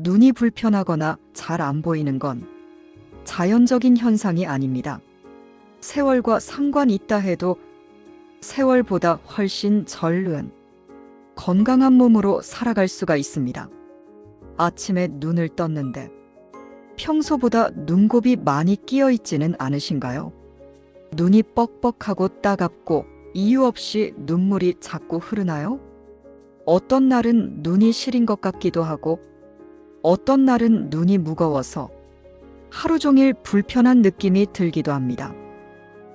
눈이 불편하거나 잘 안 보이는 건 자연적인 현상이 아닙니다. 세월과 상관이 있다 해도 세월보다 훨씬 절른 건강한 몸으로 살아갈 수가 있습니다. 아침에 눈을 떴는데 평소보다 눈곱이 많이 끼어 있지는 않으신가요? 눈이 뻑뻑하고 따갑고 이유 없이 눈물이 자꾸 흐르나요? 어떤 날은 눈이 시린 것 같기도 하고 어떤 날은 눈이 무거워서 하루 종일 불편한 느낌이 들기도 합니다.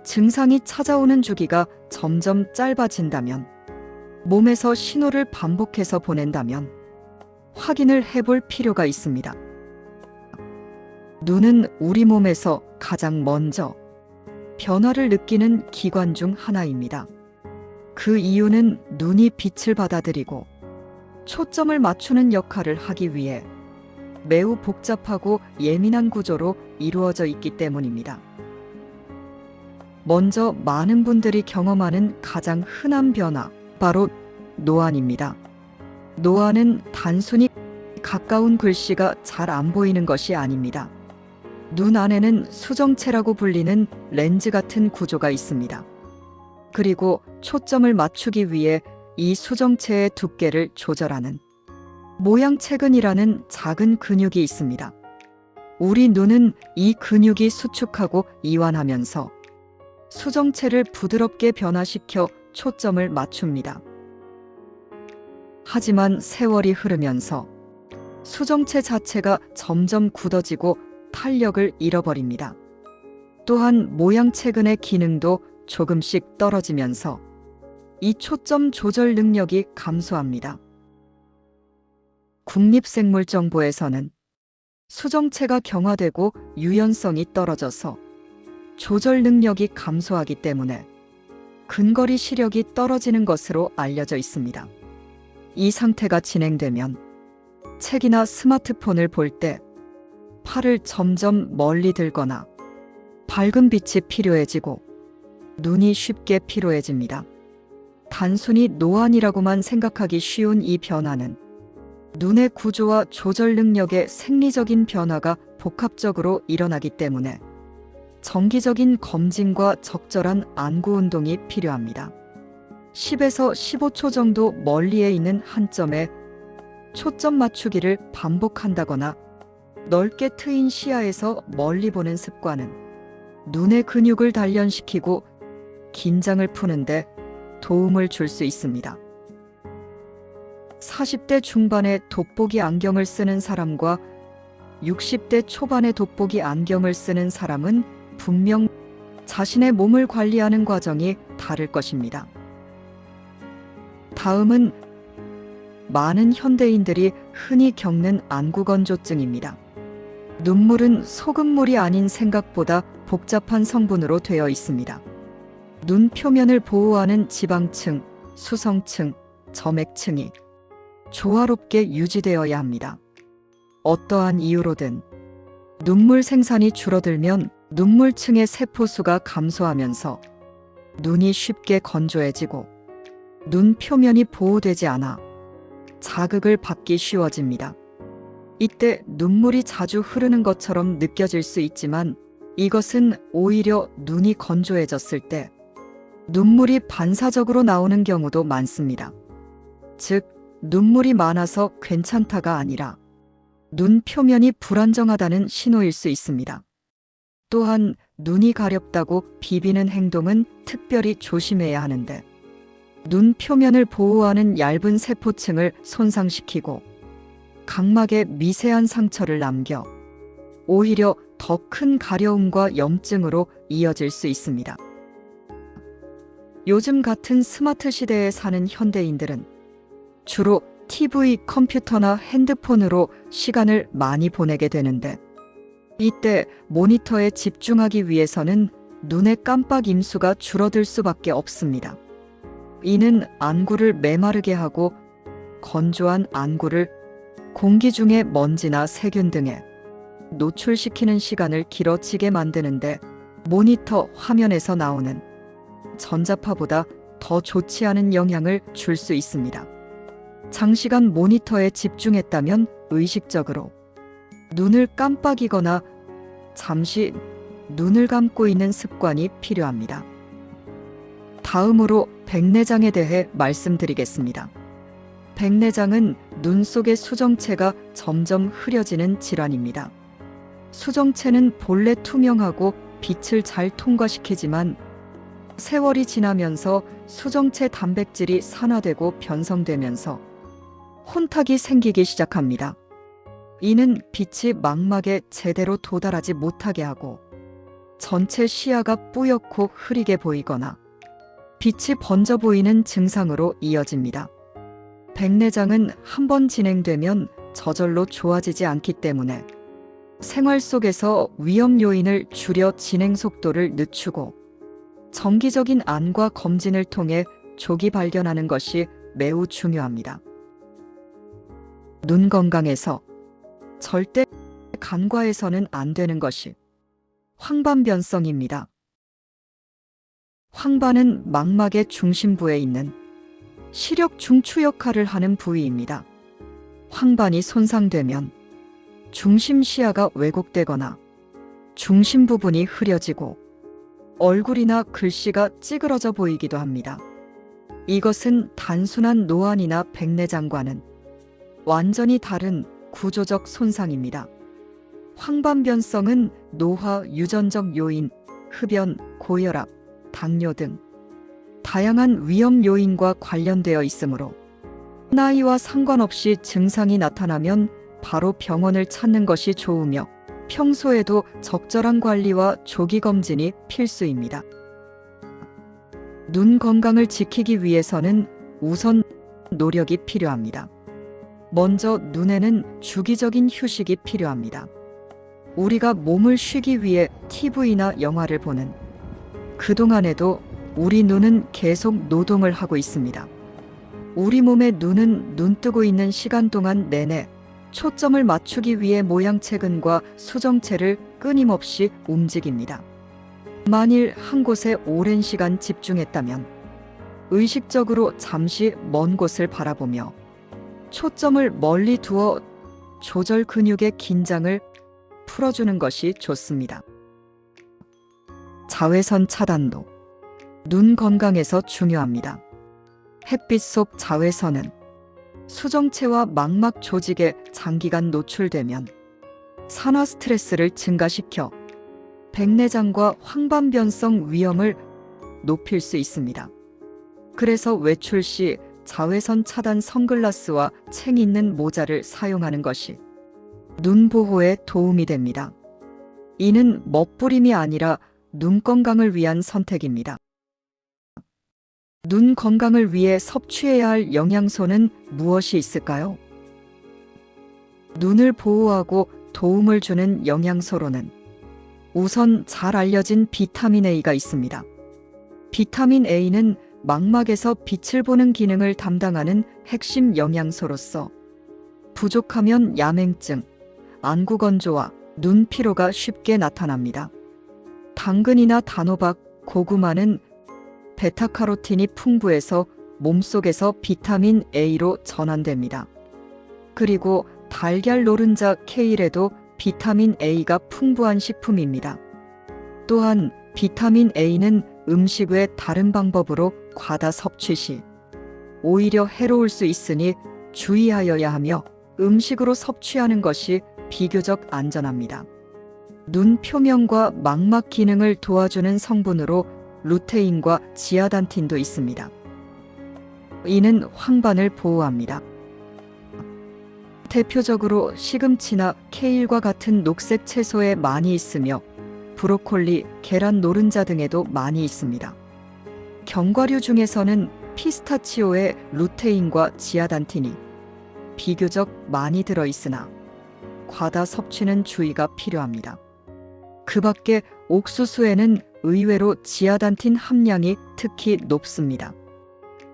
증상이 찾아오는 주기가 점점 짧아진다면, 몸에서 신호를 반복해서 보낸다면 확인을 해볼 필요가 있습니다. 눈은 우리 몸에서 가장 먼저 변화를 느끼는 기관 중 하나입니다. 그 이유는 눈이 빛을 받아들이고 초점을 맞추는 역할을 하기 위해 매우 복잡하고 예민한 구조로 이루어져 있기 때문입니다. 먼저 많은 분들이 경험하는 가장 흔한 변화, 바로 노안입니다. 노안은 단순히 가까운 글씨가 잘 안 보이는 것이 아닙니다. 눈 안에는 수정체라고 불리는 렌즈 같은 구조가 있습니다. 그리고 초점을 맞추기 위해 이 수정체의 두께를 조절하는 모양체근이라는 작은 근육이 있습니다. 우리 눈은 이 근육이 수축하고 이완하면서 수정체를 부드럽게 변화시켜 초점을 맞춥니다. 하지만 세월이 흐르면서 수정체 자체가 점점 굳어지고 탄력을 잃어버립니다. 또한 모양체근의 기능도 조금씩 떨어지면서 이 초점 조절 능력이 감소합니다. 국립생물정보에서는 수정체가 경화되고 유연성이 떨어져서 조절 능력이 감소하기 때문에 근거리 시력이 떨어지는 것으로 알려져 있습니다. 이 상태가 진행되면 책이나 스마트폰을 볼 때 팔을 점점 멀리 들거나 밝은 빛이 필요해지고 눈이 쉽게 피로해집니다. 단순히 노안이라고만 생각하기 쉬운 이 변화는 눈의 구조와 조절 능력의 생리적인 변화가 복합적으로 일어나기 때문에 정기적인 검진과 적절한 안구 운동이 필요합니다. 10에서 15초 정도 멀리에 있는 한 점에 초점 맞추기를 반복한다거나 넓게 트인 시야에서 멀리 보는 습관은 눈의 근육을 단련시키고 긴장을 푸는데 도움을 줄 수 있습니다. 40대 중반에 돋보기 안경을 쓰는 사람과 60대 초반에 돋보기 안경을 쓰는 사람은 분명 자신의 몸을 관리하는 과정이 다를 것입니다. 다음은 많은 현대인들이 흔히 겪는 안구건조증입니다. 눈물은 소금물이 아닌 생각보다 복잡한 성분으로 되어 있습니다. 눈 표면을 보호하는 지방층, 수성층, 점액층이 조화롭게 유지되어야 합니다. 어떠한 이유로든 눈물 생산이 줄어들면 눈물층의 세포수가 감소하면서 눈이 쉽게 건조해지고 눈 표면이 보호되지 않아 자극을 받기 쉬워집니다. 이때 눈물이 자주 흐르는 것처럼 느껴질 수 있지만 이것은 오히려 눈이 건조해졌을 때 눈물이 반사적으로 나오는 경우도 많습니다. 즉, 눈물이 많아서 괜찮다가 아니라 눈 표면이 불안정하다는 신호일 수 있습니다. 또한 눈이 가렵다고 비비는 행동은 특별히 조심해야 하는데 눈 표면을 보호하는 얇은 세포층을 손상시키고 각막에 미세한 상처를 남겨 오히려 더 큰 가려움과 염증으로 이어질 수 있습니다. 요즘 같은 스마트 시대에 사는 현대인들은 주로 TV, 컴퓨터나 핸드폰으로 시간을 많이 보내게 되는데 이때 모니터에 집중하기 위해서는 눈의 깜빡 임수가 줄어들 수밖에 없습니다. 이는 안구를 메마르게 하고 건조한 안구를 공기 중의 먼지나 세균 등에 노출시키는 시간을 길어지게 만드는데 모니터 화면에서 나오는 전자파보다 더 좋지 않은 영향을 줄 수 있습니다. 장시간 모니터에 집중했다면 의식적으로 눈을 깜빡이거나 잠시 눈을 감고 있는 습관이 필요합니다. 다음으로 백내장에 대해 말씀드리겠습니다. 백내장은 눈 속의 수정체가 점점 흐려지는 질환입니다. 수정체는 본래 투명하고 빛을 잘 통과시키지만 세월이 지나면서 수정체 단백질이 산화되고 변성되면서 혼탁이 생기기 시작합니다. 이는 빛이 망막에 제대로 도달하지 못하게 하고 전체 시야가 뿌옇고 흐리게 보이거나 빛이 번져 보이는 증상으로 이어집니다. 백내장은 한번 진행되면 저절로 좋아지지 않기 때문에 생활 속에서 위험 요인을 줄여 진행 속도를 늦추고 정기적인 안과 검진을 통해 조기 발견하는 것이 매우 중요합니다. 눈 건강에서 절대 간과해서는 안 되는 것이 황반변성입니다. 황반은 망막의 중심부에 있는 시력 중추 역할을 하는 부위입니다. 황반이 손상되면 중심 시야가 왜곡되거나 중심 부분이 흐려지고 얼굴이나 글씨가 찌그러져 보이기도 합니다. 이것은 단순한 노안이나 백내장과는 완전히 다른 구조적 손상입니다. 황반변성은 노화 유전적 요인, 흡연, 고혈압, 당뇨 등 다양한 위험 요인과 관련되어 있으므로 나이와 상관없이 증상이 나타나면 바로 병원을 찾는 것이 좋으며 평소에도 적절한 관리와 조기 검진이 필수입니다. 눈 건강을 지키기 위해서는 우선 노력이 필요합니다. 먼저 눈에는 주기적인 휴식이 필요합니다. 우리가 몸을 쉬기 위해 TV나 영화를 보는 그동안에도 우리 눈은 계속 노동을 하고 있습니다. 우리 몸의 눈은 눈 뜨고 있는 시간 동안 내내 초점을 맞추기 위해 모양체근과 수정체를 끊임없이 움직입니다. 만일 한 곳에 오랜 시간 집중했다면 의식적으로 잠시 먼 곳을 바라보며 초점을 멀리 두어 조절 근육의 긴장을 풀어주는 것이 좋습니다. 자외선 차단도 눈 건강에서 중요합니다. 햇빛 속 자외선은 수정체와 망막 조직에 장기간 노출되면 산화 스트레스를 증가시켜 백내장과 황반변성 위험을 높일 수 있습니다. 그래서 외출 시 자외선 차단 선글라스와 챙 있는 모자를 사용하는 것이 눈 보호에 도움이 됩니다. 이는 멋부림이 아니라 눈 건강을 위한 선택입니다. 눈 건강을 위해 섭취해야 할 영양소는 무엇이 있을까요? 눈을 보호하고 도움을 주는 영양소로는 우선 잘 알려진 비타민 A가 있습니다. 비타민 A는 망막에서 빛을 보는 기능을 담당하는 핵심 영양소로서 부족하면 야맹증, 안구 건조와 눈 피로가 쉽게 나타납니다. 당근이나 단호박, 고구마는 베타카로틴이 풍부해서 몸속에서 비타민 A로 전환됩니다. 그리고 달걀 노른자 케일에도 비타민 A가 풍부한 식품입니다. 또한 비타민 A는 음식 외 다른 방법으로 과다 섭취 시 오히려 해로울 수 있으니 주의하여야 하며 음식으로 섭취하는 것이 비교적 안전합니다. 눈 표면과 망막 기능을 도와주는 성분으로 루테인과 지아단틴도 있습니다. 이는 황반을 보호합니다. 대표적으로 시금치나 케일과 같은 녹색 채소에 많이 있으며 브로콜리, 계란 노른자 등에도 많이 있습니다. 견과류 중에서는 피스타치오에 루테인과 지아단틴이 비교적 많이 들어있으나 과다 섭취는 주의가 필요합니다. 그 밖에 옥수수에는 의외로 지아단틴 함량이 특히 높습니다.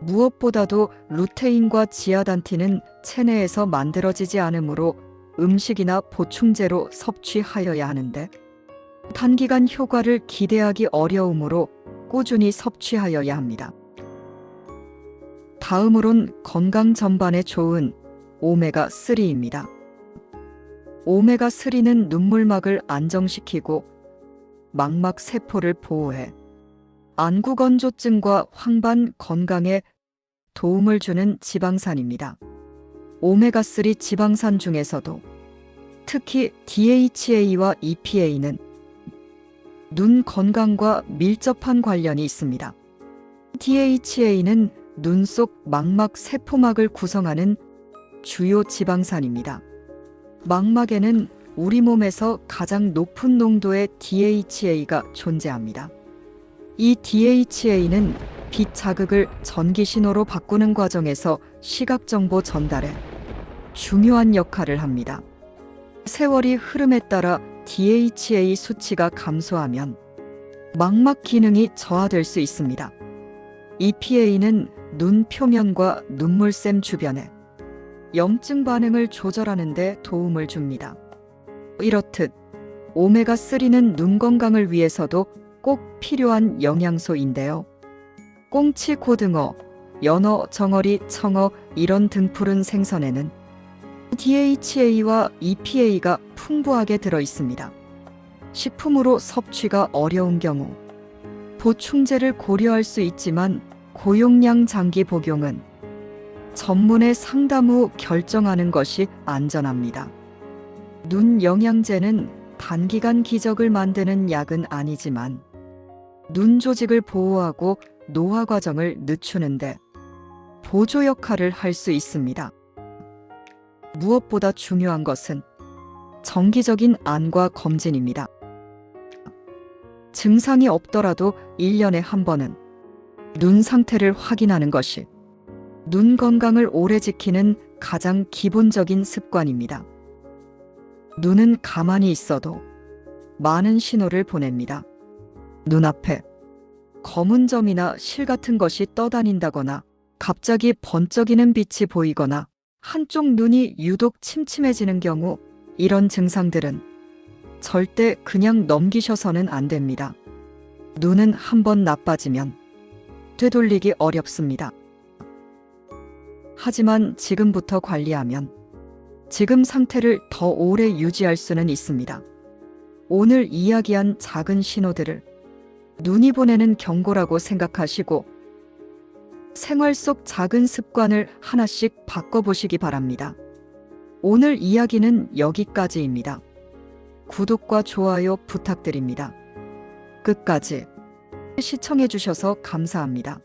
무엇보다도 루테인과 지아단틴은 체내에서 만들어지지 않으므로 음식이나 보충제로 섭취하여야 하는데 단기간 효과를 기대하기 어려우므로 꾸준히 섭취하여야 합니다. 다음으론 건강 전반에 좋은 오메가3입니다. 오메가3는 눈물막을 안정시키고 망막 세포를 보호해 안구 건조증과 황반 건강에 도움을 주는 지방산입니다. 오메가3 지방산 중에서도 특히 DHA와 EPA는 눈 건강과 밀접한 관련이 있습니다. DHA는 눈 속 망막 세포막을 구성하는 주요 지방산입니다. 망막에는 우리 몸에서 가장 높은 농도의 DHA가 존재합니다. 이 DHA는 빛 자극을 전기 신호로 바꾸는 과정에서 시각 정보 전달에 중요한 역할을 합니다. 세월이 흐름에 따라 DHA 수치가 감소하면 망막 기능이 저하될 수 있습니다. EPA는 눈 표면과 눈물샘 주변에 염증 반응을 조절하는 데 도움을 줍니다. 이렇듯 오메가3는 눈 건강을 위해서도 꼭 필요한 영양소인데요. 꽁치, 고등어, 연어, 정어리, 청어 이런 등푸른 생선에는 DHA와 EPA가 풍부하게 들어 있습니다. 식품으로 섭취가 어려운 경우 보충제를 고려할 수 있지만 고용량 장기 복용은 전문의 상담 후 결정하는 것이 안전합니다. 눈 영양제는 단기간 기적을 만드는 약은 아니지만 눈 조직을 보호하고 노화 과정을 늦추는데 보조 역할을 할 수 있습니다. 무엇보다 중요한 것은 정기적인 안과 검진입니다. 증상이 없더라도 1년에 한 번은 눈 상태를 확인하는 것이 눈 건강을 오래 지키는 가장 기본적인 습관입니다. 눈은 가만히 있어도 많은 신호를 보냅니다. 눈앞에 검은 점이나 실 같은 것이 떠다닌다거나 갑자기 번쩍이는 빛이 보이거나 한쪽 눈이 유독 침침해지는 경우 이런 증상들은 절대 그냥 넘기셔서는 안 됩니다. 눈은 한번 나빠지면 되돌리기 어렵습니다. 하지만 지금부터 관리하면 지금 상태를 더 오래 유지할 수는 있습니다. 오늘 이야기한 작은 신호들을 눈이 보내는 경고라고 생각하시고 생활 속 작은 습관을 하나씩 바꿔보시기 바랍니다. 오늘 이야기는 여기까지입니다. 구독과 좋아요 부탁드립니다. 끝까지 시청해주셔서 감사합니다.